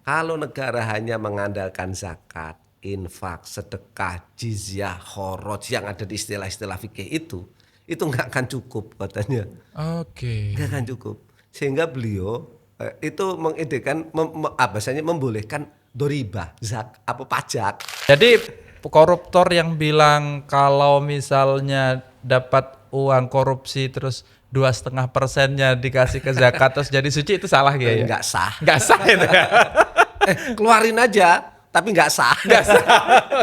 Kalau negara hanya mengandalkan zakat, infak, sedekah, jizyah, kharaj yang ada di istilah-istilah fikih itu nggak akan cukup katanya, Oke. nggak akan cukup. Sehingga beliau itu mengidekan bahasanya membolehkan doribah, apa pajak. Jadi koruptor yang bilang kalau misalnya dapat uang korupsi terus 2,5%-nya dikasih ke zakat terus jadi suci itu salah gitu ya? Nggak sah. Nggak sah itu ya? Keluarin aja, tapi nggak sah. Nggak sah.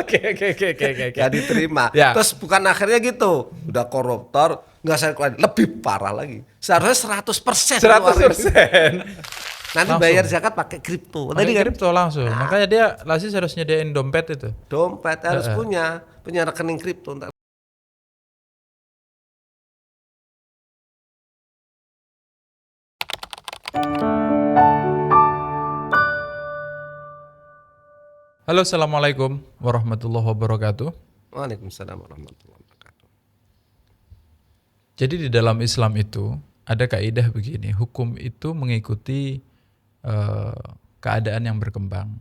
Oke oke oke oke oke. Nggak diterima. Ya. Terus bukan akhirnya gitu, udah koruptor nggak saya keluarin, lebih parah lagi. Seharusnya 100% keluarin. 100%. Nanti Langsung. bayar zakat pakai kripto. Tadi Pakai kan kripto langsung. Makanya dia Lasis harus nyediain dompet itu. dompet harus punya rekening kripto. Halo, assalamualaikum warahmatullahi wabarakatuh. Waalaikumsalam warahmatullahi wabarakatuh. Jadi di dalam Islam itu ada kaidah begini, hukum itu mengikuti keadaan yang berkembang.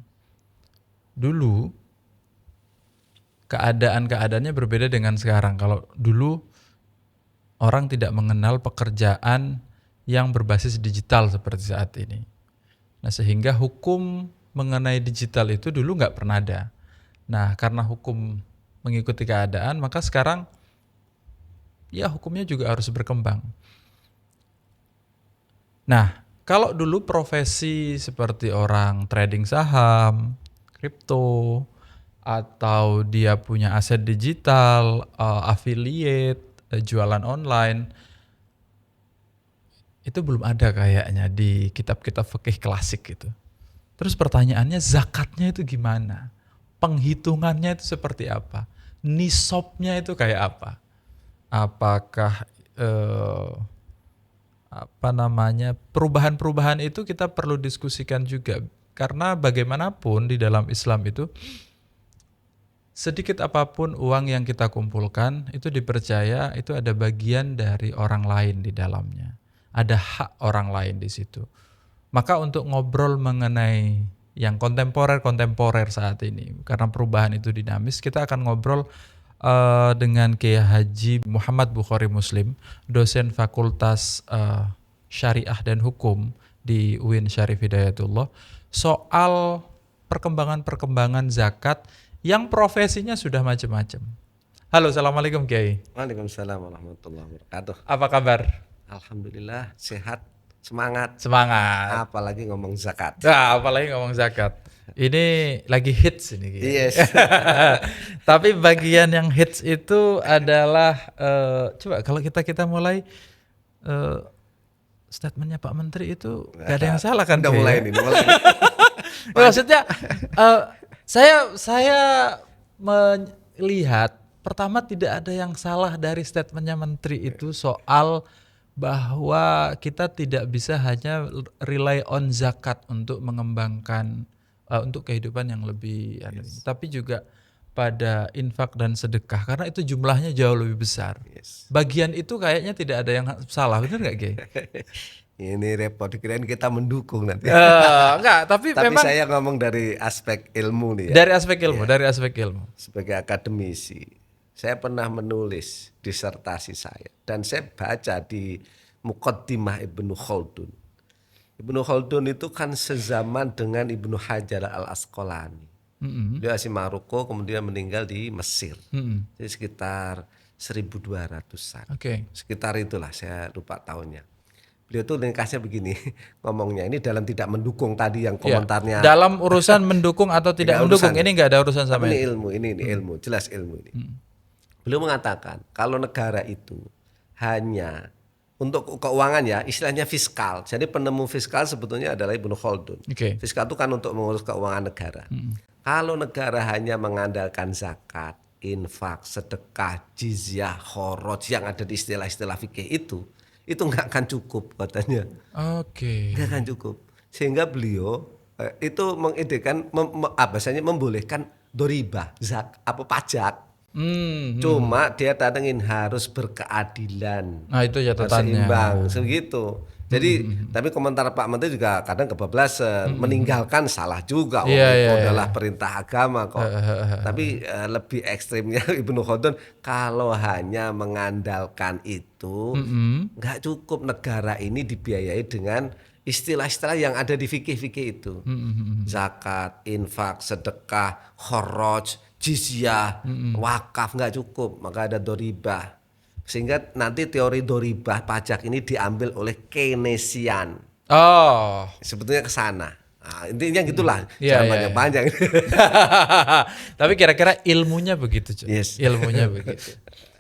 Dulu keadaannya berbeda dengan sekarang. Kalau dulu orang tidak mengenal pekerjaan yang berbasis digital seperti saat ini. Nah, sehingga hukum mengenai digital itu dulu nggak pernah ada. Nah, karena hukum mengikuti keadaan, maka sekarang ya hukumnya juga harus berkembang. Nah, kalau dulu profesi seperti orang trading saham, kripto, atau dia punya aset digital, affiliate, jualan online, itu belum ada kayaknya di kitab-kitab fikih klasik gitu. Terus pertanyaannya zakatnya itu gimana? Penghitungannya itu seperti apa? Nisabnya itu kayak apa? Apakah perubahan-perubahan itu kita perlu diskusikan juga, karena bagaimanapun di dalam Islam itu sedikit apapun uang yang kita kumpulkan itu dipercaya itu ada bagian dari orang lain di dalamnya, ada hak orang lain di situ. Maka untuk ngobrol mengenai yang kontemporer saat ini, karena perubahan itu dinamis, kita akan ngobrol dengan Kiai Haji Muhammad Bukhari Muslim, dosen Fakultas Syariah dan Hukum di UIN Syarif Hidayatullah, soal perkembangan zakat yang profesinya sudah macam-macam. Halo, assalamualaikum Kiai. Waalaikumsalam warahmatullahi wabarakatuh. Apa kabar? Alhamdulillah sehat, semangat. Semangat. Apalagi ngomong zakat. Nah, apalagi ngomong zakat. Ini lagi hits ini. Yes. Tapi bagian yang hits itu adalah coba kalau kita mulai statementnya Pak Menteri itu gak ada yang salah kan? Udah mulai ini. Maksudnya saya melihat pertama tidak ada yang salah dari statementnya Menteri itu soal bahwa kita tidak bisa hanya rely on zakat untuk mengembangkan untuk kehidupan yang lebih tapi juga pada infak dan sedekah, karena itu jumlahnya jauh lebih besar. Bagian itu kayaknya tidak ada yang salah, benar nggak, Gey? Ini repot, kirain kita mendukung nanti. Enggak, tapi memang saya ngomong dari aspek ilmu nih ya. Dari aspek ilmu. Sebagai akademisi, saya pernah menulis disertasi saya dan saya baca di Muqaddimah Ibnu Khaldun. Ibnu Khaldun itu kan sezaman dengan Ibnu Hajar al-Asqalani. Dia asli Maroko, kemudian meninggal di Mesir. Jadi sekitar 1200-an. Sekitar itulah, saya lupa tahunnya. Beliau tuh ringkasnya begini ngomongnya, ini dalam tidak mendukung tadi yang komentarnya. Dalam urusan mendukung atau tidak mendukung, ini nggak ada urusan sama ini ilmu, ini ilmu, jelas ilmu ini. Beliau mengatakan kalau negara itu hanya untuk keuangan ya, istilahnya fiskal. Jadi penemu fiskal sebetulnya adalah Ibnu Khaldun. Fiskal itu kan untuk mengurus keuangan negara. Kalau negara hanya mengandalkan zakat, infak, sedekah, jizyah, kharaj yang ada di istilah-istilah fikih itu nggak akan cukup katanya. Nggak akan cukup. Sehingga beliau itu mengidekan bahasanya membolehkan doribah, apa pajak. Cuma dia ingin harus berkeadilan. Nah, itu catatannya. Seimbang, segitu. Jadi tapi komentar Pak Menteri juga kadang kebablasan, meninggalkan salah juga. Oh, Iya, itu iya, adalah perintah agama kok. Tapi lebih ekstrimnya Ibnu Khaldun, kalau hanya mengandalkan itu nggak cukup, negara ini dibiayai dengan istilah-istilah yang ada di fikih-fikih itu. Zakat, infak, sedekah, khoroj, jizyah, wakaf, nggak cukup, maka ada doribah. Sehingga nanti teori doribah pajak ini diambil oleh Keynesian. Oh. Sebetulnya ke sana. Nah, intinya gitulah, Iya, jangan iya, panjang-panjang. Tapi kira-kira ilmunya begitu, Cuk. Yes. Ilmunya begitu.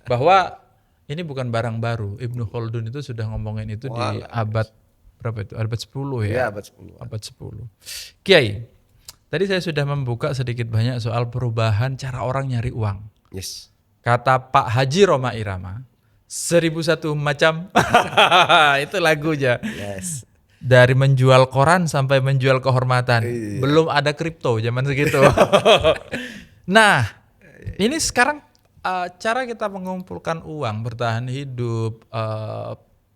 Bahwa ini bukan barang baru. Ibnu Khaldun itu sudah ngomongin itu di abad berapa itu? Abad 10 ya? Ya, abad 10. Abad 10. Kiai, tadi saya sudah membuka sedikit banyak soal perubahan cara orang nyari uang. Yes. Kata Pak Haji Roma Irama, 1001 macam. Itu lagunya. Yes. Dari menjual koran sampai menjual kehormatan. Belum ada kripto zaman segitu. Nah, ini sekarang cara kita mengumpulkan uang, bertahan hidup,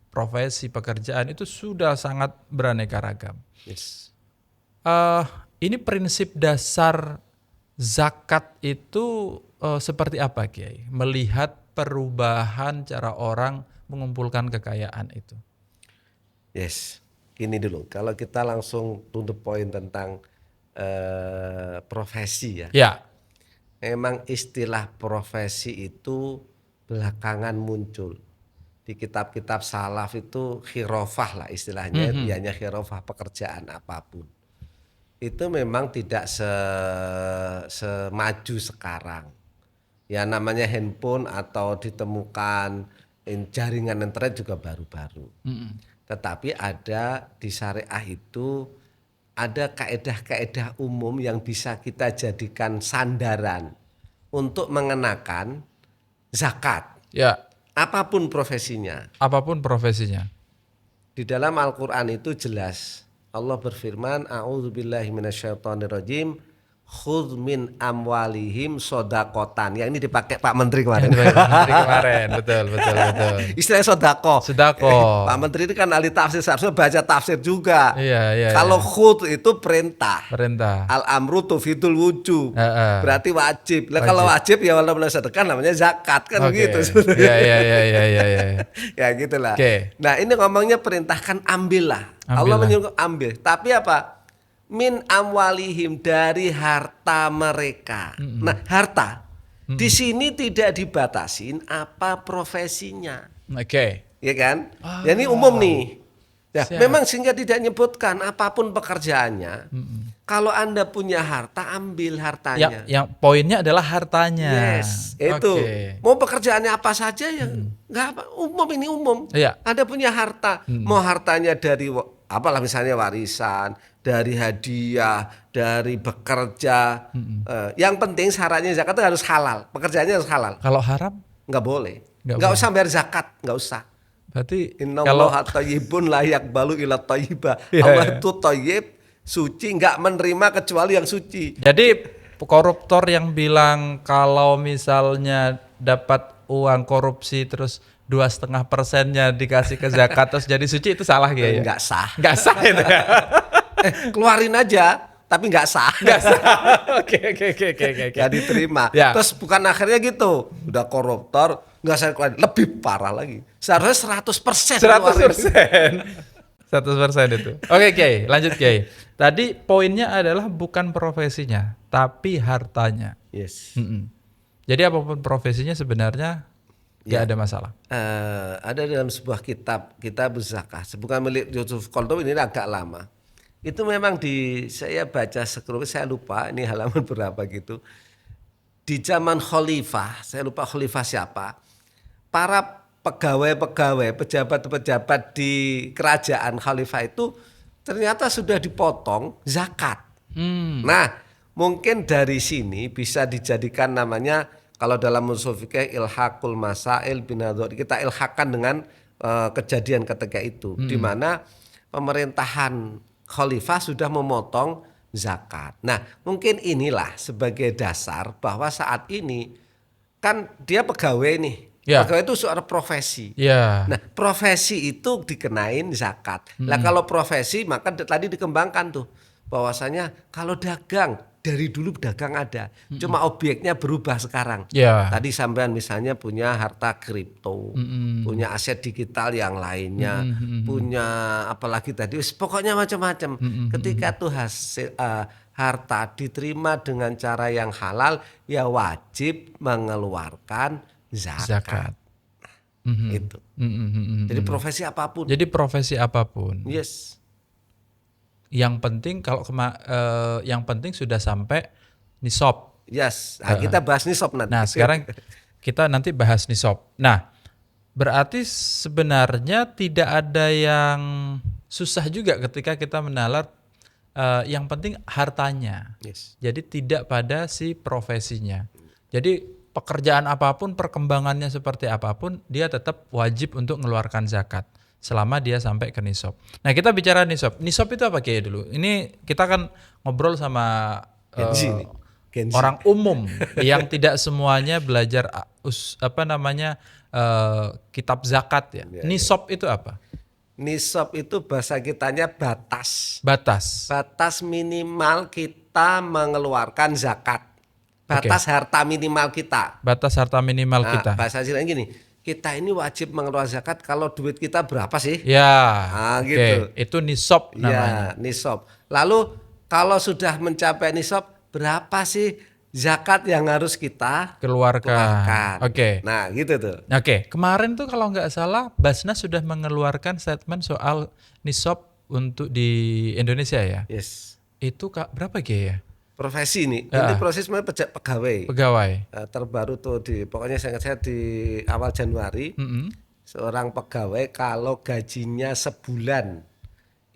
profesi, pekerjaan itu sudah sangat beraneka ragam. Yes. Ini prinsip dasar zakat itu seperti apa, Kiai? Melihat perubahan cara orang mengumpulkan kekayaan itu. Yes. Gini dulu, kalau kita langsung to the point tentang profesi ya. Ya. Memang istilah profesi itu belakangan muncul. Di kitab-kitab salaf itu khirofah lah istilahnya, hanya khirofah, pekerjaan apapun. Itu memang tidak semaju sekarang. Ya namanya handphone atau ditemukan jaringan internet juga baru-baru. Tetapi ada di syariah itu ada kaedah-kaedah umum yang bisa kita jadikan sandaran untuk mengenakan zakat. Ya. Apapun profesinya. Apapun profesinya. Di dalam Al-Quran itu jelas. Allah berfirman, A'udzubillahi minasyaitonirrajim, khudz min amwalihim sodakotan. Yang ini dipakai Pak Menteri kemarin. Betul. Istilahnya sodako. Sedako. Pak Menteri ini kan ahli tafsir, seharusnya baca tafsir juga. Iya. Kalau khudz itu perintah. Perintah. Al-amru tufidul wujub. Berarti wajib. Lah kalau wajib ya walaupun sedekah namanya zakat kan gitu. Iya. Ya gitulah. Oke. Nah ini ngomongnya perintahkan ambillah. Allah menyuruh ambil. Tapi apa? Min amwalihim, dari harta mereka. Nah harta di sini tidak dibatasin apa profesinya. Oke. Ya kan? Ya ini umum nih. Ya, memang sehingga tidak menyebutkan apapun pekerjaannya. Kalau Anda punya harta, ambil hartanya. Yang poinnya adalah hartanya. Yes, itu. Mau pekerjaannya apa saja yang nggak apa, umum ini umum. Iya. Anda punya harta, mau hartanya dari apalah misalnya warisan, dari hadiah, dari bekerja. Yang penting syaratnya zakat itu harus halal. Pekerjaannya harus halal. Kalau haram? Nggak boleh. Nggak usah bayar zakat, nggak usah. Berarti Innallaha thayyibun la yaqbalu illa thayyiba. Allah itu thayyib, suci, nggak menerima kecuali yang suci. Jadi koruptor yang bilang kalau misalnya dapat uang korupsi terus 2,5%-nya dikasih ke zakat terus jadi suci itu salah ya? Nggak sah. Nggak sah itu ya? Keluarin aja, tapi nggak sah. Nggak sah. Oke. Nggak diterima. Ya. Terus bukan akhirnya gitu, udah koruptor, nggak saya keluarin, lebih parah lagi. Seharusnya 100%. 100% itu. Oke, Kiai, lanjut Kiai. Tadi poinnya adalah bukan profesinya, tapi hartanya. Yes. Jadi apapun profesinya sebenarnya nggak ada masalah. Ada dalam sebuah kitab zakah, bukan milik Yusuf Khaldun, ini agak lama. Itu memang saya baca sekelumit, saya lupa ini halaman berapa gitu. Di zaman khalifah, saya lupa khalifah siapa, para pegawai-pegawai, pejabat-pejabat di kerajaan khalifah itu ternyata sudah dipotong zakat. Nah, mungkin dari sini bisa dijadikan namanya, kalau dalam ushul fikih, ilhaqul masail binadzar, kita ilhakan dengan kejadian ketika itu, di mana pemerintahan khalifah sudah memotong zakat. Nah, mungkin inilah sebagai dasar bahwa saat ini kan dia pegawai nih, Ya. Pegawai itu suara profesi. Ya. Nah, profesi itu dikenain zakat. Nah, kalau profesi maka tadi dikembangkan tuh bahwasanya kalau dagang dari dulu dagang ada, cuma objeknya berubah sekarang. Ya. Tadi sampean misalnya punya harta kripto, punya aset digital yang lainnya, punya apalagi tadi pokoknya macam-macam. Ketika tuh hasil harta diterima dengan cara yang halal, ya wajib mengeluarkan zakat. Itu. Jadi profesi apapun. Jadi profesi apapun. Yes. Yang penting yang penting sudah sampai nisab. Yes. Nah, kita bahas nisab nanti. Nah, sekarang kita nanti bahas nisab. Nah, berarti sebenarnya tidak ada yang susah juga ketika kita menalar yang penting hartanya. Yes. Jadi tidak pada si profesinya. Jadi pekerjaan apapun, perkembangannya seperti apapun, dia tetap wajib untuk mengeluarkan zakat selama dia sampai ke nisab. Nah, kita bicara nisab. Nisab itu apa Kiai dulu? Ini kita kan ngobrol sama Gen Z. orang umum yang tidak semuanya belajar kitab zakat ya. Nisab itu apa? Nisab itu bahasa kitanya batas. Batas Minimal kita mengeluarkan zakat. Batas harta minimal kita. Batas harta minimal kita. Bahasa Istilahnya gini, kita ini wajib mengeluarkan zakat kalau duit kita berapa sih? Ya, gitu. Itu nisab namanya. Ya, nisab. Lalu kalau sudah mencapai nisab, berapa sih zakat yang harus kita keluarkan? Nah, gitu tuh. Kemarin tuh kalau nggak salah Basnas sudah mengeluarkan statement soal nisab untuk di Indonesia ya. Yes. Itu berapa ya? Profesi ini proses pegawai. Terbaru tuh pokoknya saya di awal Januari, seorang pegawai kalau gajinya sebulan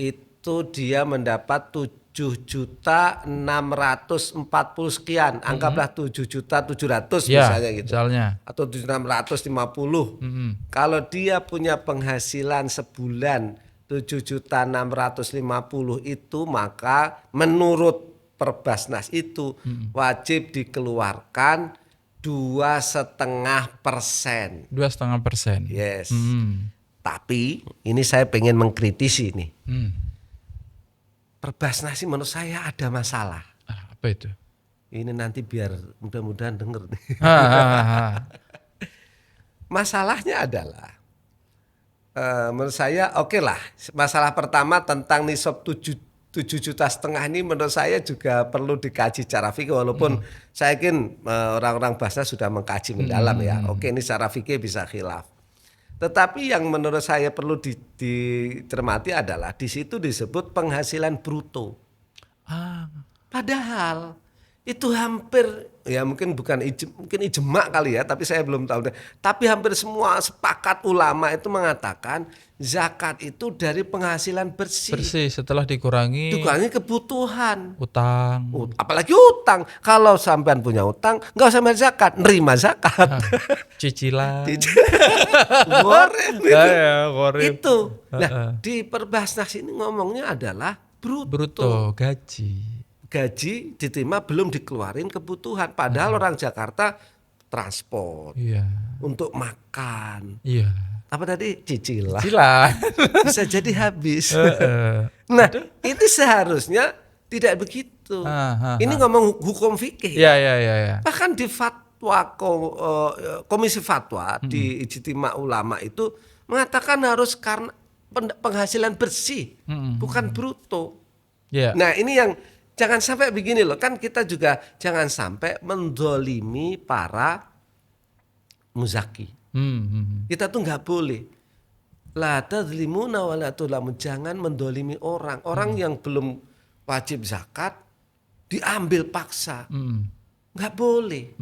itu dia mendapat 7.640 sekian, anggaplah 7.700.000 misalnya gitu. Misalnya. Atau 7.650. Kalau dia punya penghasilan sebulan 7.650 itu, maka menurut Perbasnas itu wajib dikeluarkan 2,5%. 2,5%. Yes. Tapi ini saya pengen mengkritisi nih. Perbasnas menurut saya ada masalah. Apa itu? Ini nanti biar mudah-mudahan denger nih. Masalahnya adalah menurut saya oke lah. Masalah pertama tentang nisab 7,5 juta ini menurut saya juga perlu dikaji secara fikih, walaupun saya yakin orang-orang Basnas sudah mengkaji mendalam ya. Oke, ini secara fikih bisa khilaf. Tetapi yang menurut saya perlu dicermati adalah di situ disebut penghasilan bruto. Padahal itu hampir ya mungkin mungkin ijma kali ya, tapi saya belum tahu. Tapi hampir semua sepakat ulama itu mengatakan zakat itu dari penghasilan bersih. Bersih setelah dikurangi kebutuhan. Utang. Apalagi utang. Kalau sampean punya utang, nggak usah bayar zakat, nerima zakat. Cicilan. Goreng itu. Nah, di Perbasnas ini ngomongnya adalah bruto. Gaji diterima belum dikeluarin kebutuhan. Padahal orang Jakarta transport, untuk makan. Apa tadi? Cicilan. Bisa jadi habis. Nah, itu seharusnya tidak begitu. Ini ngomong hukum fikih. Bahkan di fatwa Komisi Fatwa di Ijtima Ulama itu mengatakan harus karena penghasilan bersih, bukan bruto. Nah, ini yang jangan sampai begini loh, kan kita juga jangan sampai mendolimi para muzaki. Kita tuh nggak boleh. La tadzlimuna wa la tuzlamun, jangan mendolimi orang. Orang yang belum wajib zakat diambil paksa, nggak boleh.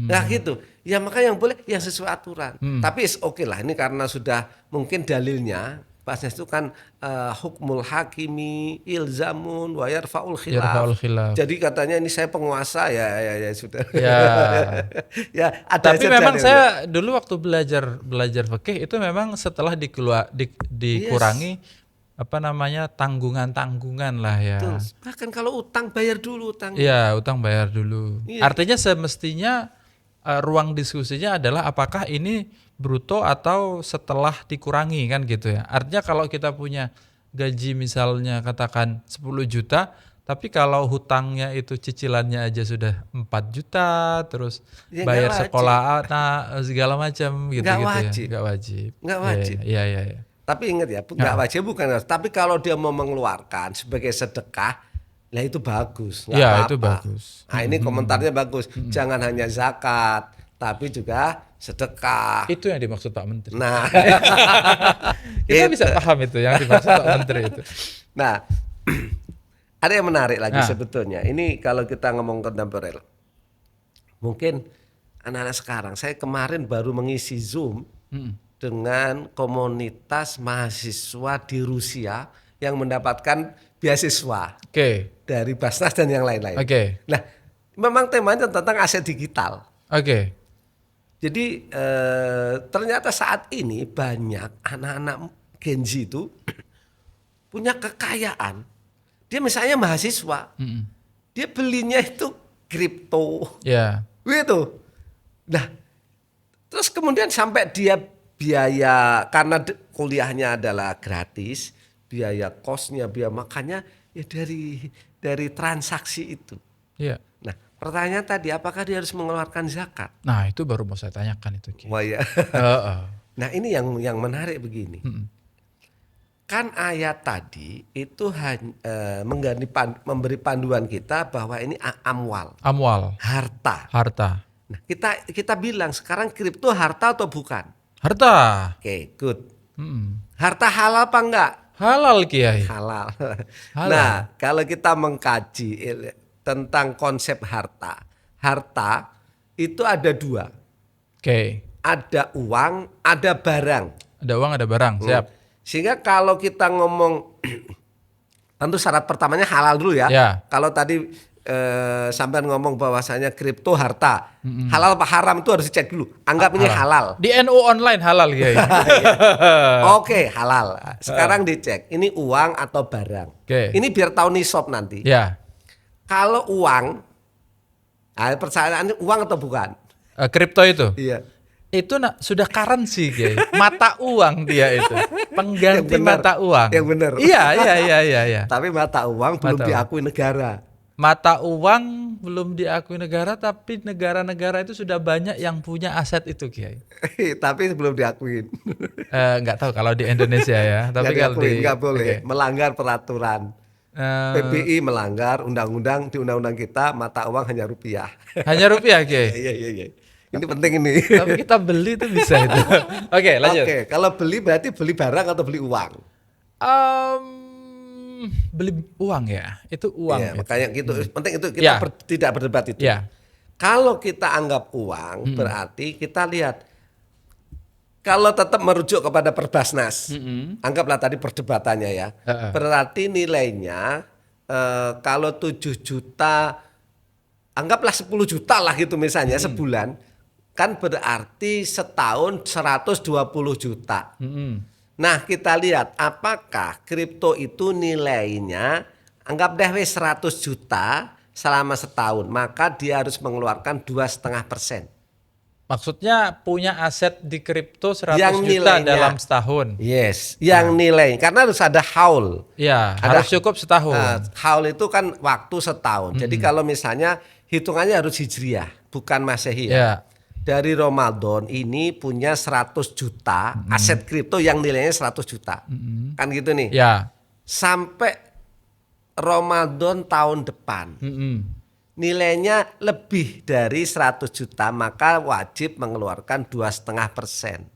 Nah gitu. Ya maka yang boleh yang sesuai aturan. Tapi oke lah, ini karena sudah mungkin dalilnya. Pasnya itu kan hukmul hakimi ilzamun wa yarfa'ul khilaf. Jadi katanya ini saya penguasa ya sudah. Ya ada. Tapi memang saya dulu waktu belajar fikih itu memang setelah dikurangi tanggungan lah ya. Betul. Bahkan kalau utang bayar dulu utang. Iya, utang bayar dulu. Artinya semestinya ruang diskusinya adalah apakah ini bruto atau setelah dikurangi kan gitu ya. Artinya kalau kita punya gaji misalnya katakan 10 juta, tapi kalau hutangnya itu cicilannya aja sudah 4 juta, terus Ya, bayar nggak wajib. sekolah anak segala macam gitu-gitu Nggak ya. wajib. Nggak wajib. Nggak Iya, wajib. Iya, iya, iya. Tapi ingat ya, nggak wajib bukan. Tapi kalau dia mau mengeluarkan sebagai sedekah, lah itu bagus, nggak Iya, apa-apa. itu bagus. Nah ini komentarnya bagus. Jangan hanya zakat, tapi juga sedekah. Itu yang dimaksud Pak Menteri. Nah, Kita itu. bisa paham itu yang dimaksud Pak Menteri itu. Nah, ada yang menarik lagi Nah. sebetulnya. Ini kalau kita ngomong kontemporer, mungkin anak-anak sekarang. Saya kemarin baru mengisi Zoom dengan komunitas mahasiswa di Rusia yang mendapatkan beasiswa Oke. dari Basnas dan yang lain-lain. Oke. Nah, memang temanya tentang aset digital. Oke. Jadi ternyata saat ini banyak anak-anak Gen Z itu punya kekayaan. Dia misalnya mahasiswa, dia belinya itu kripto, Ya. gitu. Nah, terus kemudian sampai dia biaya karena kuliahnya adalah gratis, biaya kosnya, biaya makannya ya dari transaksi itu. Iya. Nah, pertanyaan tadi apakah dia harus mengeluarkan zakat? Nah, itu baru mau saya tanyakan itu, Ki. Wah ya. Heeh. Nah, ini yang menarik begini. Kan ayat tadi itu memberi panduan kita bahwa ini amwal, Amwal, harta. harta. Nah, kita bilang sekarang kripto harta atau bukan? Harta. Oke, good. Mm-mm. Harta halal apa enggak? Halal, Kiai. Halal. Halal. Nah, kalau kita mengkaji tentang konsep harta, harta itu ada dua. Oke. Ada uang, ada barang. Ada uang, ada barang. Siap. Sehingga kalau kita ngomong, tentu syarat pertamanya halal dulu ya. Ya. Kalau tadi sampean ngomong bahwasanya kripto harta, halal apa haram itu harus dicek dulu. Anggap ini halal. Di NU online halal, Kiai. Oke, halal. Sekarang dicek, ini uang atau barang. Oke. Ini biar tahu nisab nanti. Ya. Kalau uang, pertanyaannya uang atau bukan? Kripto itu. Iya. Itu sudah currency, Kiai. Mata uang dia itu. Pengganti Yang benar. mata uang. Yang benar. Iya. Tapi mata uang belum Mata uang. diakui negara. Mata uang belum diakui negara, tapi negara-negara itu sudah banyak yang punya aset itu, Kiai. Tapi belum diakuin. Nggak tahu kalau di Indonesia ya. Tapi kalau nggak boleh Oke. melanggar peraturan. PBI melanggar undang-undang, di undang-undang kita mata uang hanya rupiah. Hanya rupiah, Kiai. Iya. Ini penting ini. Tapi kita beli itu bisa itu. Oke, lanjut. Oke, kalau beli berarti beli barang atau beli uang? Beli uang ya. Itu uang. Iya, itu. makanya gitu. Penting itu kita Ya. tidak berdebat itu. Ya. Kalau kita anggap uang, berarti kita lihat kalau tetap merujuk kepada Perbasnas, anggaplah tadi perdebatannya ya. Berarti nilainya kalau 7 juta, anggaplah 10 juta lah gitu misalnya sebulan, kan berarti setahun 120 juta. Nah, kita lihat apakah kripto itu nilainya anggap deh 100 juta selama setahun, maka dia harus mengeluarkan 2,5%. Maksudnya punya aset di kripto 100 Yang juta nilainya. dalam setahun. Yes, yang nilai karena harus ada haul. Ya, Ada- harus cukup setahun. Haul itu kan waktu setahun. Jadi kalau misalnya hitungannya harus hijriah, bukan masehi ya. Ya. Dari Ramadan ini punya 100 juta aset kripto yang nilainya 100 juta. Kan gitu nih. Ya. Sampai Ramadan tahun depan nilainya lebih dari 100 juta, maka wajib mengeluarkan 2,5%.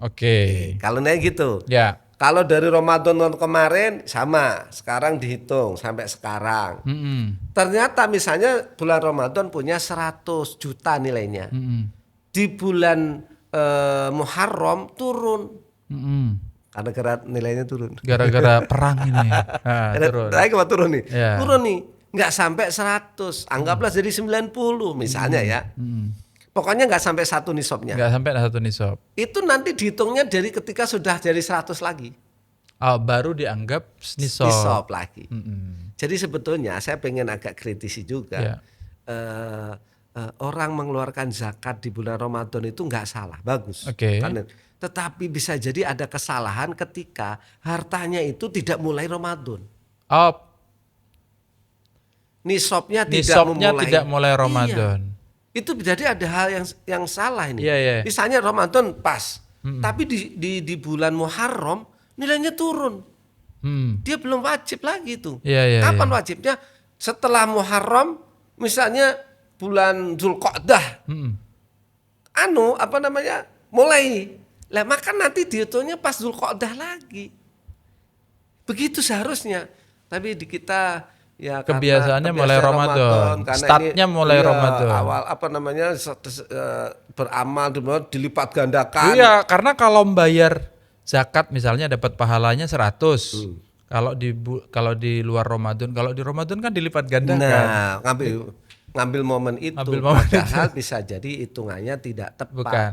Oke. Kalau nilai gitu. Ya. Kalau dari Ramadan tahun kemarin sama, sekarang dihitung sampai sekarang. Ternyata misalnya bulan Ramadan punya 100 juta nilainya. Di bulan Muharram turun. Karena nilainya turun. Gara-gara perang ini. Nah, turun. Naik apa turun nih? Ya. Turun nih. Nggak sampai 100. Anggaplah jadi 90 misalnya ya. Pokoknya nggak sampai satu nisabnya. Nggak sampai satu nisab. Itu nanti dihitungnya dari ketika sudah jadi 100 lagi. Baru dianggap nisab. Nisab lagi. Jadi sebetulnya saya pengen agak kritisi juga. Ya. orang mengeluarkan zakat di bulan Ramadan itu nggak salah, bagus. Oke. Tetapi bisa jadi ada kesalahan ketika hartanya itu tidak mulai Ramadan. Oh, Nisabnya nisabnya memulai. tidak mulai Iya. Ramadan. Itu jadi ada hal yang salah ini. Iya, iya. Misalnya Ramadan pas, tapi di bulan Muharram nilainya turun. Dia belum wajib lagi tuh. Iya, iya, Kapan iya. wajibnya? Setelah Muharram, misalnya bulan Dzulqa'dah. Mulai. Lah maka nanti dihitungnya pas Dzulqa'dah lagi. Begitu seharusnya. Tapi di kita ya Kebiasaannya karena mulai Ramadan. karena Startnya mulai Ramadan. Awal beramal dilipat gandakan. Iya, karena kalau membayar zakat misalnya dapat pahalanya 100. Kalau di luar Ramadan, kalau di Ramadan kan dilipat gandakan. Nah, ngambil momen itu. Padahal bisa jadi hitungannya tidak tepat. Bukan.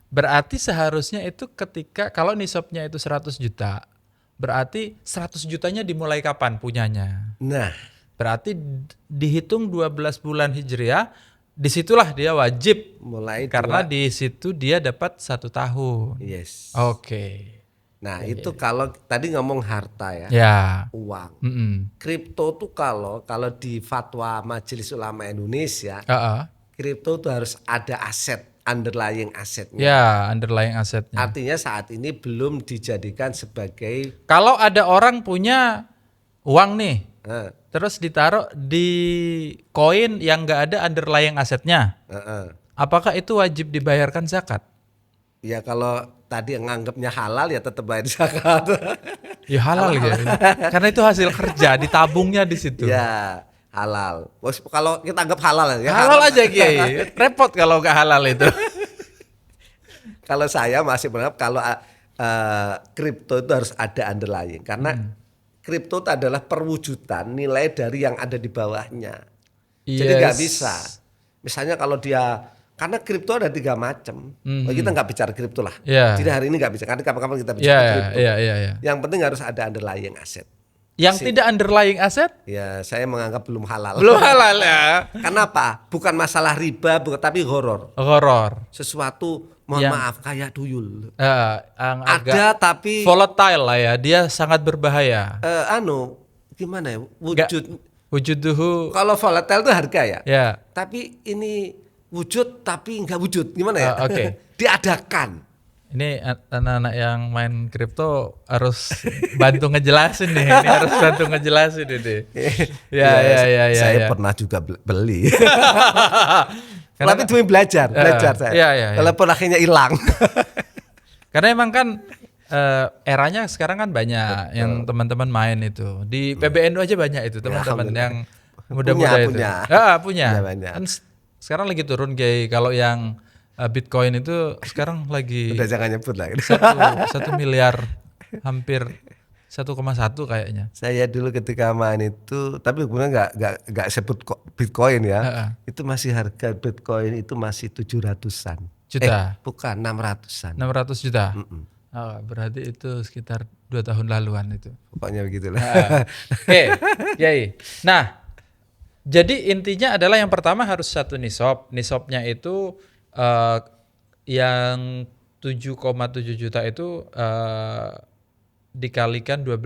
Berarti seharusnya itu ketika kalau nisabnya itu 100 juta, berarti 100 jutanya dimulai kapan punyanya? Nah, berarti dihitung 12 bulan Hijriah, disitulah dia wajib mulai karena di situ dia dapat 1 tahun. Yes. Oke. Nah, itu kalau tadi ngomong harta ya. Ya. Uang. Mm-mm. Kripto tuh kalau di fatwa Majelis Ulama Indonesia, kripto tuh harus ada aset, underlying asetnya. Ya, underlying asetnya. Artinya saat ini belum dijadikan sebagai Kalau ada orang punya uang nih, eh, terus ditaruh di koin yang nggak ada underlying asetnya, apakah itu wajib dibayarkan zakat? ya kalau tadi nganggapnya halal ya tetap bayar zakat. Ya halal ya, karena itu hasil kerja, ditabungnya di situ. Ya halal. Kalau kita anggap halal ya. Halal aja Kiai, repot kalau nggak halal itu. Kalau saya masih berharap kalau kripto itu harus ada underlying karena kripto itu adalah perwujudan nilai dari yang ada di bawahnya. Jadi nggak bisa. Misalnya kalau dia karena kripto ada 3 macam. Kita nggak bicara kripto lah. Jadi hari ini nggak bisa. Karena kapan-kapan kita bicara kripto. Yang penting harus ada underlying aset. Yang tidak underlying aset? Ya saya menganggap belum halal. Belum halal ya. Kenapa? Bukan masalah riba, tapi horor. Horor. Sesuatu mohon maaf kayak tuyul. Ada tapi volatile lah ya. Dia sangat berbahaya. Gimana ya? Wujuduhu. Kalau volatile itu harga ya. Ya. Tapi ini wujud tapi nggak wujud. Gimana ya? Oke. Diadakan. Ini anak-anak yang main kripto harus bantu ngejelasin nih. Ini harus bantu ngejelasin ini. Ya. Saya pernah juga beli. Tapi demi belajar saya. Walaupun akhirnya hilang. Karena emang kan eranya sekarang kan banyak yang teman-teman main itu. Di PBNU aja banyak itu teman-teman yang muda-muda itu. Punya. Kan sekarang lagi turun Kiai. Kalau yang Bitcoin itu sekarang lagi udah jangan nyebut lah. 1 miliar hampir 1,1 kayaknya. Saya dulu ketika main itu, tapi kemudian nggak sebut Bitcoin ya. Itu masih harga Bitcoin itu masih 700-an juta. Bukan 600-an. 600 juta. Berarti itu sekitar 2 tahun laluan itu. Pokoknya begitulah. Oke, Yai. Nah, jadi intinya adalah yang pertama harus 1 nisab. Nisabnya itu yang 7,7 juta itu dikalikan 12,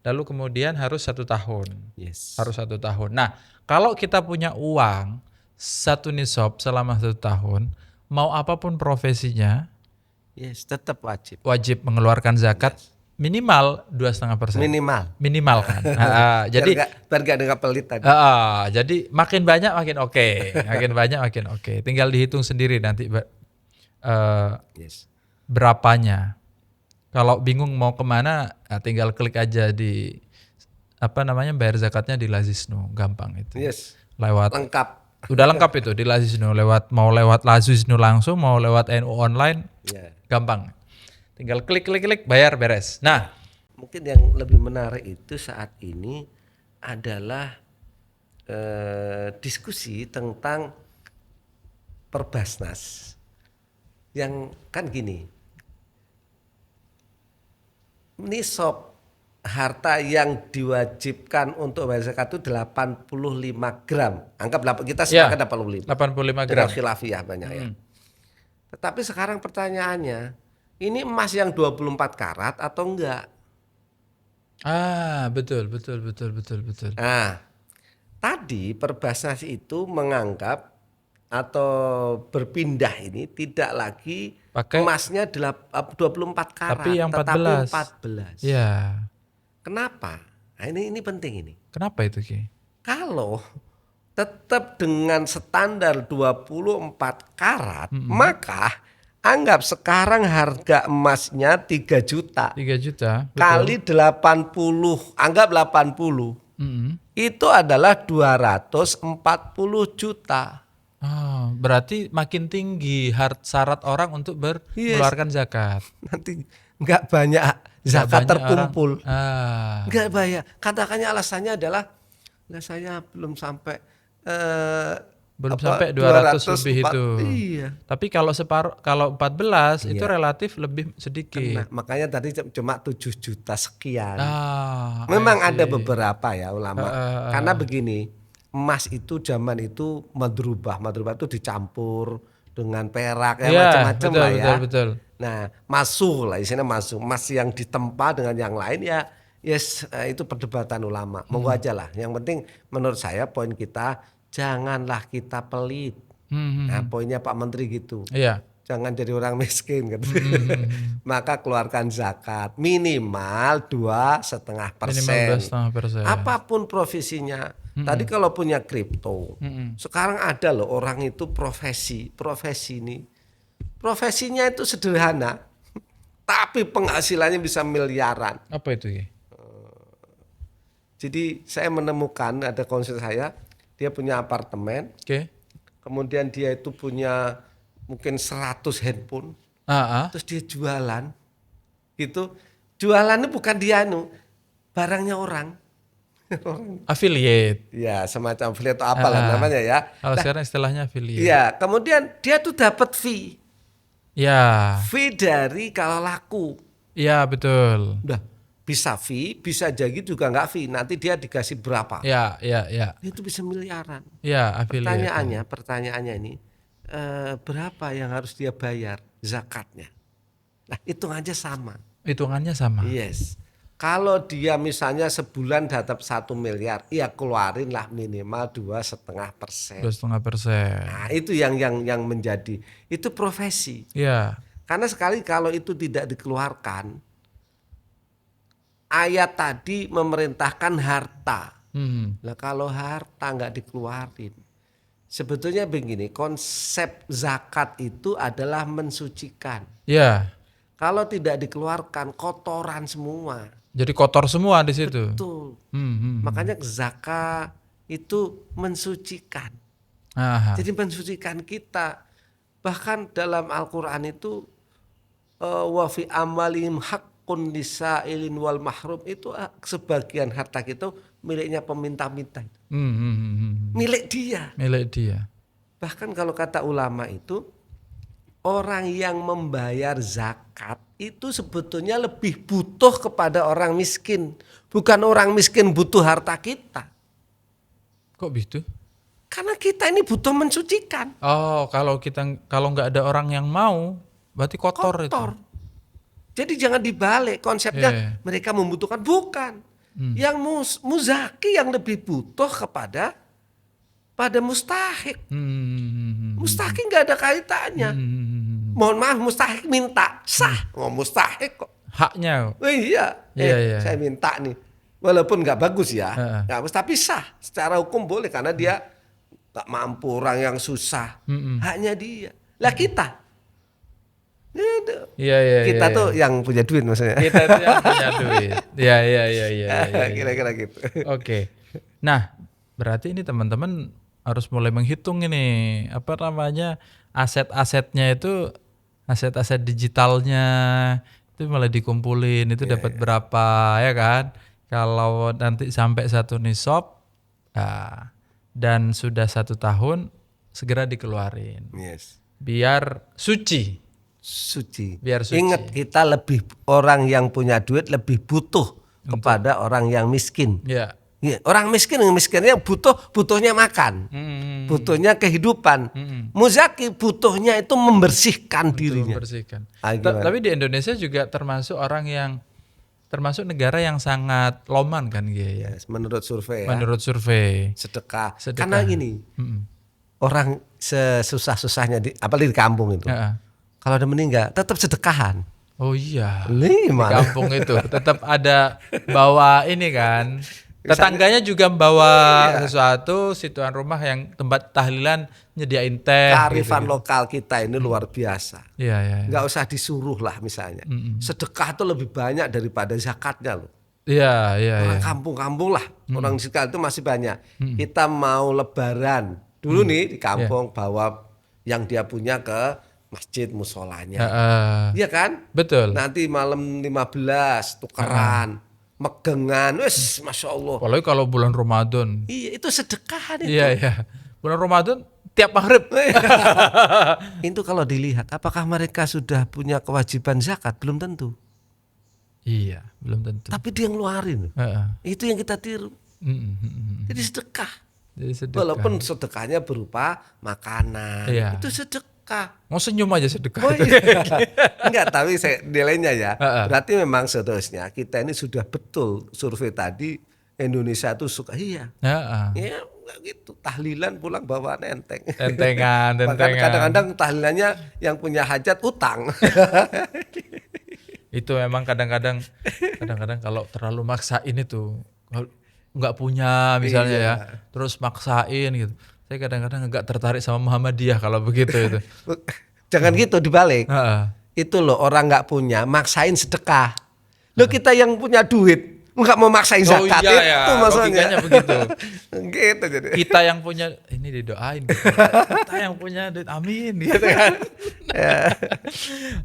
lalu kemudian harus 1 tahun. Yes. Harus 1 tahun. Nah, kalau kita punya uang 1 nisab selama 1 tahun, mau apapun profesinya, yes, tetap wajib. Wajib mengeluarkan zakat minimal 2,5%. Minimal kan. Jadi biar gak pelit tadi. Jadi makin banyak makin oke. Makin banyak makin oke. Tinggal dihitung sendiri nanti berapanya. Kalau bingung mau kemana, tinggal klik aja di bayar zakatnya di Lazisnu, gampang itu. Yes. Lewat lengkap. Udah lengkap itu di Lazisnu, mau lewat Lazisnu langsung, mau lewat NU online, gampang. Tinggal klik bayar beres. Nah, mungkin yang lebih menarik itu saat ini adalah diskusi tentang Perbasnas. Yang kan gini, nisab harta yang diwajibkan untuk bayar zakat itu 85 gram. Anggap kita sepakat 85. 85 Dengan gram. khilafiyah banyak ya. Tetapi sekarang pertanyaannya, ini emas yang 24 karat atau enggak? Betul. Nah, tadi Perbasnas itu menganggap atau berpindah ini tidak lagi Pakai emasnya 24 karat, tapi yang 14. tetapi 14. Ya. Kenapa? Nah, ini penting ini. Kenapa itu, Ki? Kalau tetap dengan standar 24 karat, maka anggap sekarang harga emasnya 3 juta. 3 juta. Betul. Kali 80, anggap 80. Itu adalah 240 juta. Berarti makin tinggi syarat orang untuk mengeluarkan zakat. Nanti nggak banyak zakat terkumpul. Nggak banyak. Katakannya alasannya adalah, nah saya belum sampai sampai 200 lebih itu. Iya. Tapi kalau 14 itu relatif lebih sedikit. Makanya tadi cuma 7 juta sekian. I Memang see. ada beberapa ya ulama. Karena begini, emas itu zaman itu madrubah itu dicampur dengan perak macam-macam lah ya. Betul. Nah, masuk lah isinya masuk. Emas yang ditempa dengan yang lain ya itu perdebatan ulama. Monggo aja lah. Yang penting menurut saya poin kita, janganlah kita pelit. Nah, poinnya Pak Menteri gitu. Iya. Jangan jadi orang miskin gitu. Maka keluarkan zakat minimal 2,5%. Apapun profesinya. Tadi kalau punya kripto, sekarang ada loh orang itu profesi ini. Profesinya itu sederhana, tapi penghasilannya bisa miliaran. Apa itu ya? Jadi saya menemukan, ada konsul saya, dia punya apartemen, kemudian dia itu punya mungkin 100 handphone, terus dia jualan, gitu. Jualannya bukan dia barangnya orang. Affiliate. Ya semacam affiliate atau apalah namanya ya. Kalau sekarang istilahnya affiliate. Iya, kemudian dia tuh dapat fee. Ya. Fee dari kalau laku. Iya betul. Udah bisa fee, bisa jadi juga nggak fee. Nanti dia dikasih berapa? Ya. Itu bisa miliaran. Ya, affiliate. Pertanyaannya ini berapa yang harus dia bayar zakatnya? Nah, hitungannya sama. Hitungannya sama. Yes. Kalau dia misalnya sebulan dapat 1 miliar, ya keluarinlah minimal 2,5%. 2,5%. Nah, itu yang menjadi itu profesi. Iya. Karena sekali kalau itu tidak dikeluarkan, ayat tadi memerintahkan harta. Nah, kalau harta nggak dikeluarin, sebetulnya begini, konsep zakat itu adalah mensucikan. Iya. Kalau tidak dikeluarkan, kotoran semua. Jadi kotor semua di situ. Betul. Makanya zakat itu mensucikan. Jadi mensucikan kita. Bahkan dalam Al-Quran itu wa fi amalihim haqqun lisailin wal mahrum, itu sebagian harta kita miliknya peminta-minta. Milik dia. Bahkan kalau kata ulama itu, orang yang membayar zakat itu sebetulnya lebih butuh kepada orang miskin. Bukan orang miskin butuh harta kita. Kok gitu? Karena kita ini butuh mensucikan. Kalau nggak ada orang yang mau, berarti kotor. Itu. Jadi jangan dibalik konsepnya mereka membutuhkan, bukan. Yang muzaki yang lebih butuh pada mustahik. Mustahik nggak ada kaitannya. Mohon maaf, mustahik minta sah, mustahik kok. Haknya. Iya. Saya minta nih, walaupun nggak bagus ya, tapi sah. Secara hukum boleh karena dia tak mampu, orang yang susah. Haknya dia. Lah kita. Kita tuh yang punya duit maksudnya. Kita tuh yang punya duit. Iya. Kira-kira gitu. Oke. Nah, berarti ini teman-teman harus mulai menghitung ini aset-asetnya itu, aset-aset digitalnya itu mulai dikumpulin, itu dapat berapa ya kan? Kalau nanti sampai 1 nisab dan sudah 1 tahun segera dikeluarin. Yes. Biar suci. Ingat, kita orang yang punya duit lebih butuh kepada orang yang miskin. Ya. Ya, orang miskinnya butuhnya makan, butuhnya kehidupan. Muzaki butuhnya itu membersihkan dirinya. Membersihkan. Tapi di Indonesia juga termasuk negara yang sangat loman kan ya. Yes, menurut survei. Ya. Menurut survei. Sedekah. Karena gini, orang sesusah-susahnya apalagi di kampung itu, kalau ada meninggal tetap sedekahan. Oh iya. Di kampung itu tetap ada bawa ini kan. Tetangganya juga bawa sesuatu, situan rumah yang tempat tahlilan nyediain teh. Kearifan lokal kita ini luar biasa. Iya. Nggak usah disuruh lah misalnya. Sedekah itu lebih banyak daripada zakatnya loh. Iya. Orang kampung-kampung lah, orang di sekitar itu masih banyak. Kita mau lebaran dulu nih di kampung bawa yang dia punya ke masjid musolanya. Iya kan? Betul. Nanti malam 15 tukeran. Megengan, wes, masya Allah. Apalagi kalau bulan Ramadan. Iya, itu sedekahan itu. Iya. Bulan Ramadan tiap maghrib. Itu kalau dilihat, apakah mereka sudah punya kewajiban zakat? Belum tentu. Iya, belum tentu. Tapi dia ngeluarin. Itu yang kita tiru. Jadi sedekah. Walaupun sedekahnya berupa makanan, itu sedekah. Mau senyum aja sedekah. Oh, iya. Enggak, tapi nilainya ya. Berarti memang seterusnya kita ini sudah betul survei tadi Indonesia tuh suka Ya gitu, tahlilan pulang bawa enteng. Tentengan. Bahkan kadang-kadang tahlilannya yang punya hajat utang. Itu memang kadang-kadang kalau terlalu maksain itu nggak punya misalnya ya, terus maksain gitu. Saya kadang-kadang agak tertarik sama Muhammadiyah kalau begitu itu. Jangan gitu, dibalik. Itu loh, orang nggak punya maksain sedekah. Loh kita yang punya duit nggak mau maksain zakat. Itu maksudnya. Begitu. Gitu jadi. Kita yang punya ini didoain. Gitu. Kita yang punya duit, amin gitu kan.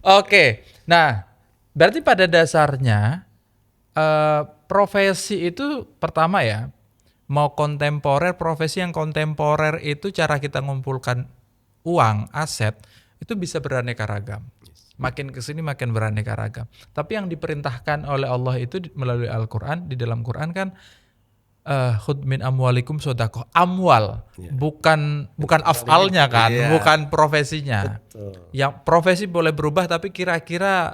Oke. Nah, berarti pada dasarnya profesi itu pertama ya, mau kontemporer, profesi yang kontemporer itu cara kita ngumpulkan uang, aset, itu bisa beraneka ragam. Makin kesini makin beraneka ragam. Tapi yang diperintahkan oleh Allah itu melalui Al-Quran, di dalam Quran kan khudh min amwalikum sodaqoh. Amwal, bukan af'alnya kan, bukan profesinya. Betul. Yang profesi boleh berubah, tapi kira-kira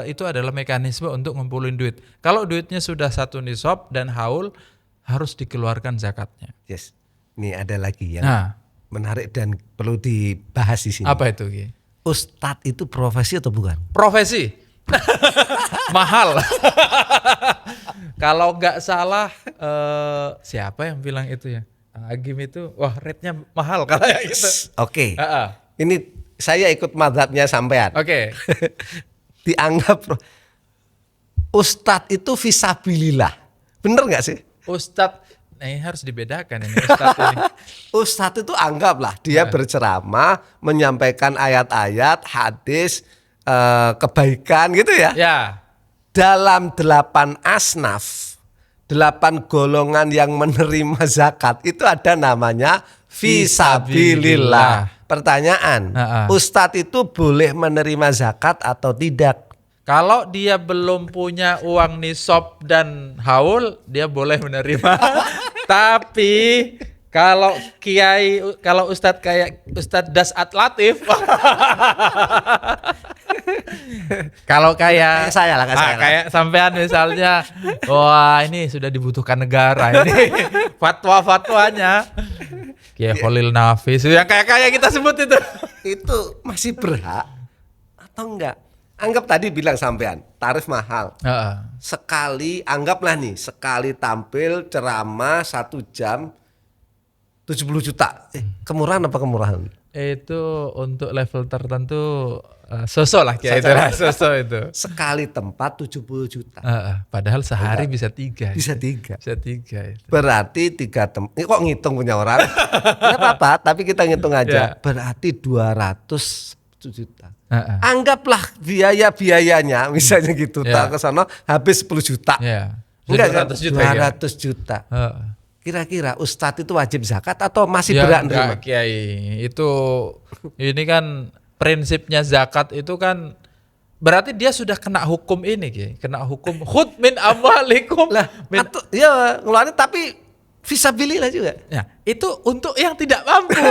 itu adalah mekanisme untuk ngumpulin duit. Kalau duitnya sudah 1 nisab dan haul, harus dikeluarkan zakatnya. Yes. Ini ada lagi yang menarik dan perlu dibahas di sini. Apa itu, Ki? Ustadz itu profesi atau bukan? Profesi. Mahal. Kalau nggak salah siapa yang bilang itu ya? Agim itu, wah rate-nya mahal kalau yang itu. Oke. Ini saya ikut mazhabnya sampean. Oke. Dianggap Ustadz itu fisabilillah. Bener nggak sih? Ustadz, ini harus dibedakan ini Ustadz ini. Ustadz itu anggaplah dia berceramah, menyampaikan ayat-ayat, hadis, kebaikan gitu ya. Ya. Dalam 8 asnaf, 8 golongan yang menerima zakat itu ada namanya fisabilillah. Pertanyaan, Ustadz itu boleh menerima zakat atau tidak? Kalau dia belum punya uang nisab dan haul, dia boleh menerima. Tapi kalau kiai, kalau ustadz kayak Ustadz Dasat Latif, kalau kayak saya lah, kayak sampean misalnya, wah ini sudah dibutuhkan negara ini fatwa-fatwanya. Kiai Khalil Nafis, yang kayak kita sebut itu masih berhak atau enggak? Anggap tadi bilang sampean tarif mahal. Sekali, anggaplah nih, sekali tampil ceramah 1 jam 70 juta. Kemurahan apa kemurahan? Itu untuk level tertentu sosok lah kayak itu. Sosok itu. Sekali tempat 70 juta. Padahal sehari bisa 3. Bisa 3. Bisa 3 itu. Berarti 3 tempat. Ini kok ngitung punya orang? Enggak apa-apa, tapi kita ngitung aja. Berarti 200 juta. Anggaplah biayanya misalnya gitu, tak ke sana habis 10 juta. Enggak 200 juta. 200 juta. Kira-kira Ustadz itu wajib zakat atau masih berhak nerima? Kiai. Itu ini kan prinsipnya zakat itu kan berarti dia sudah kena hukum ini, Ki. Kena hukum khud min amwalikum. Lah, ya ngeluarin tapi fisabilillah juga. Ya, itu untuk yang tidak mampu.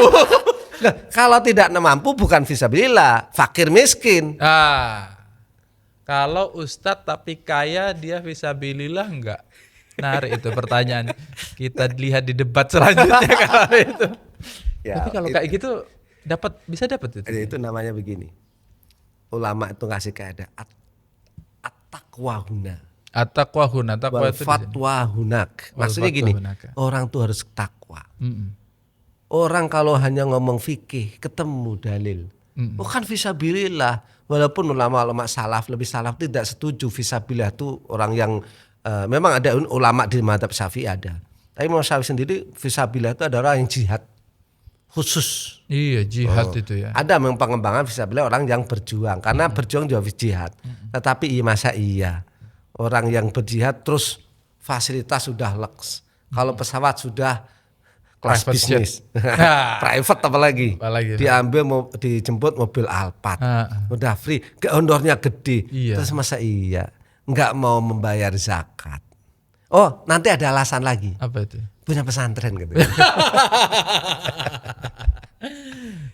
Nah, kalau tidak mampu bukan fisabilillah, fakir miskin. Kalau ustadz tapi kaya dia fisabilillah enggak? Menarik itu pertanyaan. Kita lihat di debat selanjutnya kalau itu. Ya, tapi kalau kayak gitu bisa dapat itu. Itu namanya begini. Ulama itu ngasih kaidah at-taqwa huna. At-taqwa huna, taqwa itu fatwa hunak. Maksudnya gini, orang tuh harus takwa. Orang kalau hanya ngomong fikih, ketemu dalil. Bukan fisabilillah. Walaupun ulama-ulama salaf, lebih salaf tidak setuju fisabilillah itu orang yang memang ada ulama di mazhab Syafi'i ada. Tapi Imam Syafi'i sendiri fisabilillah itu adalah orang yang jihad khusus. Iya, jihad itu ya. Ada memang pengembangan fisabilillah orang yang berjuang karena berjuang juga jihad. Tetapi masa iya orang yang berjihad terus fasilitas sudah lux. Kalau pesawat sudah kelas bisnis, private apalagi. Diambil dijemput mobil Alphard, udah free, ondornya gede. Iya. Terus masa iya nggak mau membayar zakat? Oh nanti ada alasan lagi. Apa itu? Punya pesantren gitu.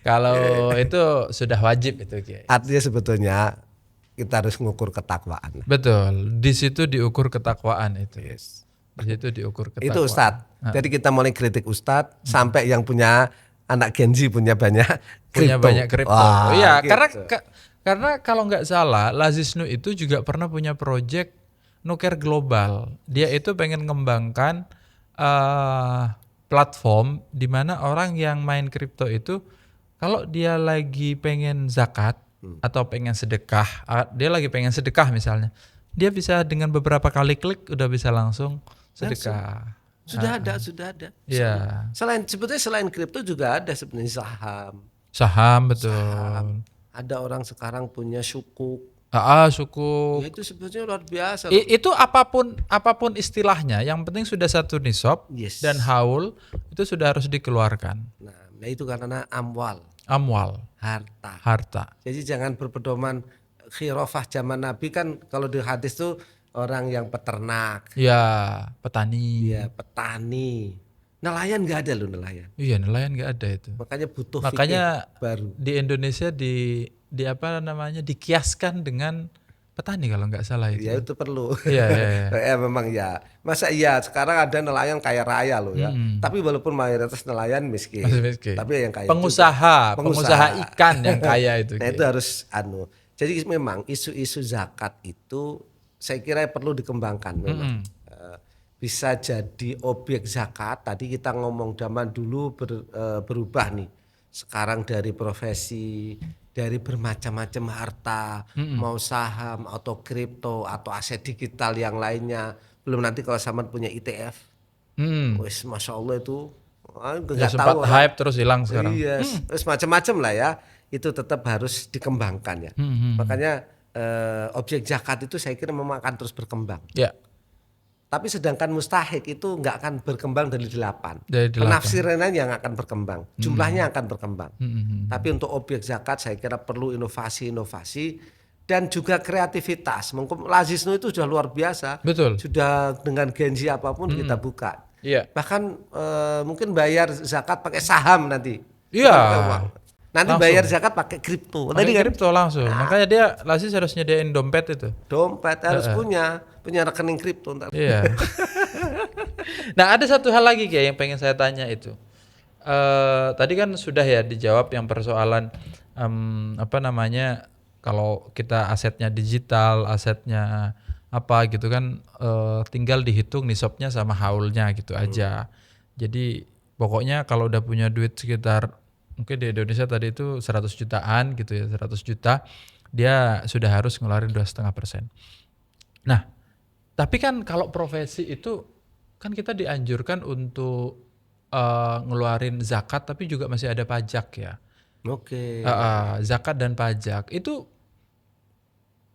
Kalau itu sudah wajib itu, Kiai. Artinya sebetulnya kita harus mengukur ketakwaan. Betul, di situ diukur ketakwaan itu. Yes. Di situ diukur ketakwaan. Itu Ustadz. Jadi kita mulai kritik Ustadz sampai yang punya anak Gen Z punya banyak kripto. Iya, gitu. karena kalau nggak salah Lazisnu itu juga pernah punya project nuker global. Dia itu pengen ngembangkan platform di mana orang yang main kripto itu kalau dia lagi pengen zakat atau pengen sedekah, dia lagi pengen sedekah misalnya, dia bisa dengan beberapa kali klik udah bisa langsung sedekah. Sudah ada. Iya. Sebetulnya selain kripto juga ada sebenarnya Saham betul. Saham. Ada orang sekarang punya sukuk. Sukuk. Ya, itu sebetulnya luar biasa. Itu apapun istilahnya, yang penting sudah satu nisab dan haul itu sudah harus dikeluarkan. Nah itu karena amwal, harta. Jadi jangan berpedoman khilafah zaman Nabi kan kalau di hadis tuh orang yang peternak. Ya, petani. Ya, petani. Nelayan nggak ada loh nelayan. Iya, nelayan nggak ada itu. Makanya butuh Makanya baru. Di Indonesia di apa namanya dikiaskan dengan petani kalau nggak salah itu. Ya itu perlu. Iya. Memang ya. Masa iya sekarang ada nelayan kaya raya loh ya. Tapi walaupun mayoritas nelayan miskin. Tapi yang kaya pengusaha ikan yang kaya itu. Nah itu harus Jadi memang isu-isu zakat itu saya kira perlu dikembangkan memang. Bisa jadi objek zakat. Tadi kita ngomong zaman dulu berubah nih. Sekarang dari profesi, dari bermacam-macam harta, mau saham atau kripto atau aset digital yang lainnya. Belum nanti kalau Samad punya ETF. Wis Masya Allah itu nggak tahu. Hype terus hilang sekarang. Iya, terus macam-macam lah ya. Itu tetap harus dikembangkan ya. Makanya objek zakat itu saya kira memang akan terus berkembang. Ya. Tapi sedangkan mustahik itu nggak akan berkembang dari 8. Penafsiran yang akan berkembang, jumlahnya akan berkembang. Tapi untuk objek zakat saya kira perlu inovasi dan juga kreativitas. Lazisnu itu sudah luar biasa. Betul. Sudah dengan Gen Z apapun kita buka. Iya. Bahkan mungkin bayar zakat pakai saham nanti. Iya. Nanti langsung. Bayar zakat pakai kripto. Kripto langsung. Makanya dia Lazis harus nyediain dompet itu. Dompet harus punya rekening kripto ntar. Iya. Nah, ada satu hal lagi kayak yang pengen saya tanya itu. Tadi kan sudah ya dijawab yang persoalan kalau kita asetnya digital, asetnya apa gitu kan tinggal dihitung nisabnya sama haulnya gitu aja. Jadi pokoknya kalau udah punya duit sekitar mungkin di Indonesia tadi itu 100 jutaan gitu ya, 100 juta dia sudah harus ngeluarin 2,5%. Nah, tapi kan kalau profesi itu kan kita dianjurkan untuk ngeluarin zakat tapi juga masih ada pajak ya. Oke. Zakat dan pajak itu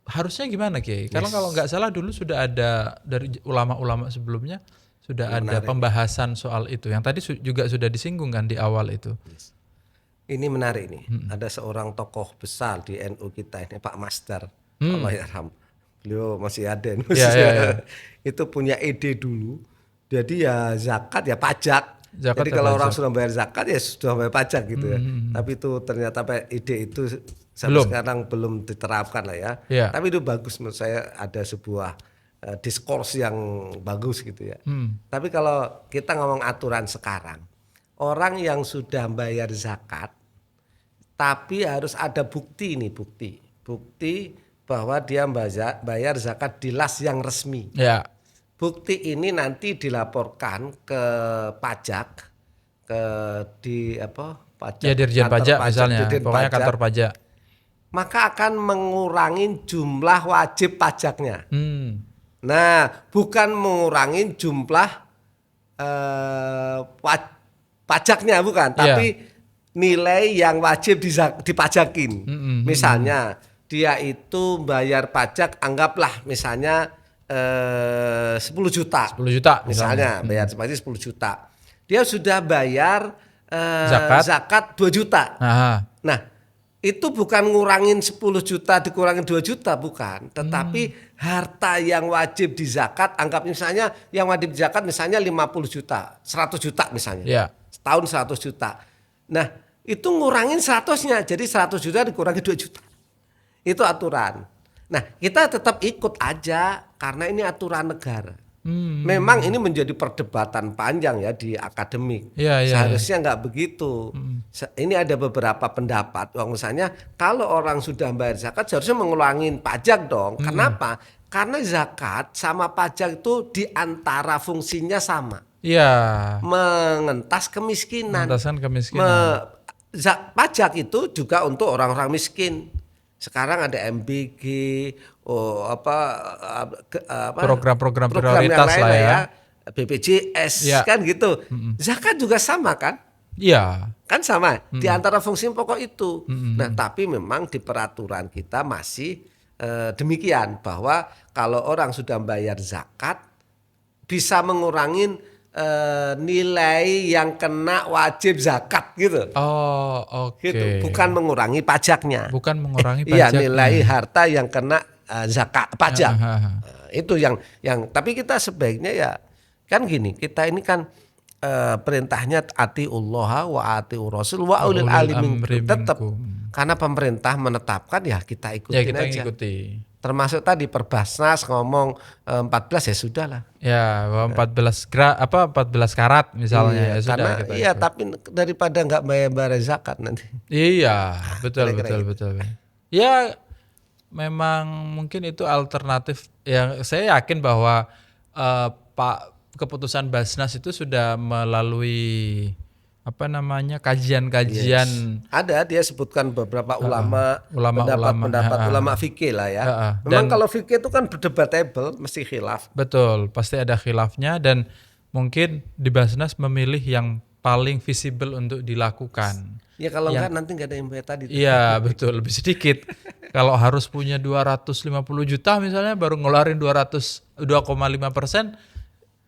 harusnya gimana Kiai? Karena kalau nggak salah dulu sudah ada dari ulama-ulama sebelumnya sudah ada pembahasan soal itu. Yang tadi juga sudah disinggung kan di awal itu. Ini menarik nih. Ada seorang tokoh besar di NU kita ini Pak Masdar. Allah yarham. Beliau masih ada. Itu punya ide dulu. Jadi ya zakat ya pajak. Zakat Jadi ya kalau pajak. orang sudah bayar zakat ya sudah bayar pajak gitu ya. Tapi itu ternyata ide itu sampai sekarang belum diterapkan lah ya. Iya. Tapi itu bagus menurut saya, ada sebuah diskurs yang bagus gitu ya. Tapi kalau kita ngomong aturan sekarang, orang yang sudah bayar zakat tapi harus ada bukti bahwa dia bayar zakat di las yang resmi. Ya. Bukti ini nanti dilaporkan ke pajak, pajak, Ya Dirjen Pajak misalnya, Dirjen pokoknya Pajak, kantor pajak. maka akan mengurangi jumlah wajib pajaknya. Nah, bukan mengurangi jumlah pajaknya, bukan, tapi nilai yang wajib dipajakin. Misalnya dia itu bayar pajak, anggaplah misalnya 10 juta. 10 juta misalnya. Bayar pajak 10 juta. Dia sudah bayar zakat 2 juta. Aha. Nah, itu bukan ngurangin 10 juta dikurangin 2 juta, bukan. Tetapi harta yang wajib di zakat, anggap misalnya yang wajib di zakat misalnya 50 juta, 100 juta misalnya. Ya. Setahun 100 juta. Nah, itu ngurangin 100-nya, jadi 100 juta dikurangi 2 juta. Itu aturan. Nah, kita tetap ikut aja karena ini aturan negara. Memang ini menjadi perdebatan panjang ya di akademik. Seharusnya nggak begitu. Ini ada beberapa pendapat. Misalnya kalau orang sudah bayar zakat seharusnya mengurangi pajak dong. Kenapa? Karena zakat sama pajak itu diantara fungsinya sama. Iya. Mengentas kemiskinan. Mengentaskan kemiskinan. Pajak itu juga untuk orang-orang miskin. Sekarang ada MBG, program-program prioritas yang lain lah ya. BPJS kan gitu. Zakat juga sama kan? Iya. Kan sama. Di antara fungsi pokok itu. Nah, tapi memang di peraturan kita masih demikian, bahwa kalau orang sudah bayar zakat bisa mengurangi nilai yang kena wajib zakat gitu. Oh, oke. Gitu. Bukan mengurangi pajaknya. Bukan mengurangi Iya, pajaknya. nilai harta yang kena zakat pajak. Itu yang tapi kita sebaiknya ya kan gini, kita ini kan perintahnya atiullah wa atiur rasul wa ulil amri tetap. Karena pemerintah menetapkan ya kita ikutin kita aja. Ngikuti. Termasuk tadi Perbasnas ngomong 14 ya sudahlah. Ya, 14 karat misalnya ya sudah karena kita iya, ikut. tapi daripada nggak bayar zakat nanti. Iya, betul. Ya, memang mungkin itu alternatif yang saya yakin bahwa keputusan Basnas itu sudah melalui kajian-kajian. Ada, dia sebutkan beberapa pendapat ulama fikih lah ya. Memang kalau fikih itu kan debatable, mesti khilaf. Betul, pasti ada khilafnya dan mungkin di Basnas memilih yang paling visible untuk dilakukan. Ya kalau enggak nanti enggak ada yang bayar tadi. Iya, betul, lebih sedikit. Kalau harus punya 250 juta misalnya baru ngeluarin 2,5%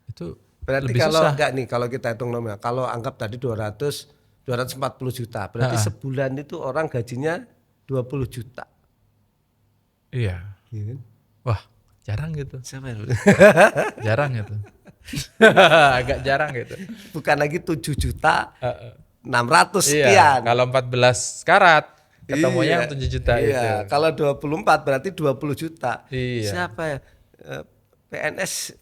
itu berarti lebih kalau susah. enggak nih, kalau kita hitung nominal, kalau anggap tadi 240 juta, berarti sebulan itu orang gajinya 20 juta. Iya. Wah, jarang gitu. Siapa yang jarang gitu. Agak jarang gitu. Bukan lagi 7 juta 600 sekian. Iya, kalau 14 karat ketemunya yang 7 juta itu. Kalau 24 berarti 20 juta. Iya. Siapa ya? PNS.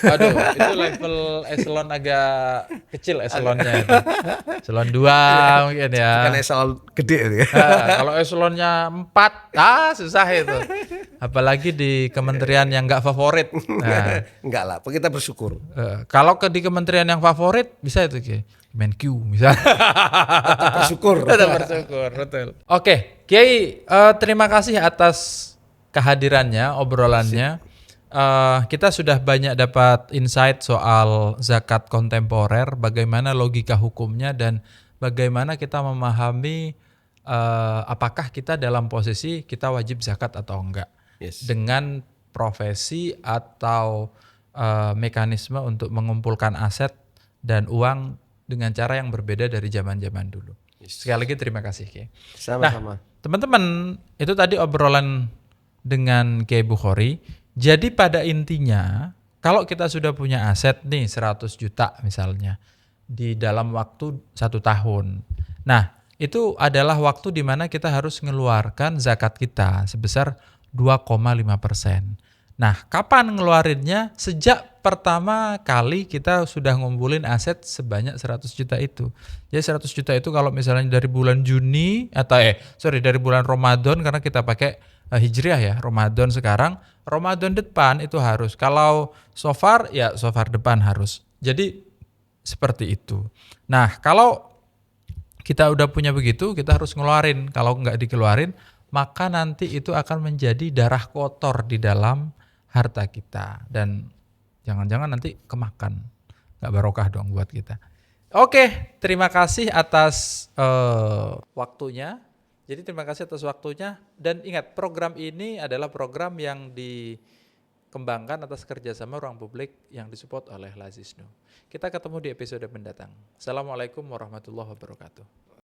Aduh, itu level eselon agak kecil eselonnya itu. Eselon 2 mungkin ya. Bukan eselon gede ya. Kalau eselonnya 4, susah itu. Apalagi di kementerian yang enggak favorit. Nah, enggak lah, kita bersyukur. Kalau di kementerian yang favorit bisa itu kayak Menq misalnya. Bersyukur. Bersyukur, betul. Oke, Kiai, terima kasih atas kehadirannya, obrolannya. Kita sudah banyak dapat insight soal zakat kontemporer, bagaimana logika hukumnya dan bagaimana kita memahami apakah kita dalam posisi kita wajib zakat atau enggak. Dengan profesi atau mekanisme untuk mengumpulkan aset dan uang dengan cara yang berbeda dari zaman-zaman dulu. Sekali lagi terima kasih, Ki. Sama-sama. Nah, teman-teman, itu tadi obrolan dengan Kiai Bukhari. Jadi pada intinya kalau kita sudah punya aset nih 100 juta misalnya di dalam waktu 1 tahun. Nah, itu adalah waktu di mana kita harus mengeluarkan zakat kita sebesar 2,5%. Nah, kapan ngeluarinnya? Sejak pertama kali kita sudah ngumpulin aset sebanyak 100 juta itu. Jadi 100 juta itu kalau misalnya dari bulan Juni atau dari bulan Ramadan, karena kita pakai Hijriah ya, Ramadan sekarang, Ramadan depan itu harus. Kalau so far depan harus. Jadi seperti itu. Nah, kalau kita udah punya begitu, kita harus ngeluarin. Kalau nggak dikeluarin, maka nanti itu akan menjadi darah kotor di dalam harta kita. Dan jangan-jangan nanti kemakan. Nggak barokah dong buat kita. Oke, terima kasih atas waktunya. Jadi terima kasih atas waktunya. Dan ingat, program ini adalah program yang dikembangkan atas kerjasama ruang publik yang disupport oleh Lazisnu. Kita ketemu di episode mendatang. Assalamualaikum warahmatullahi wabarakatuh.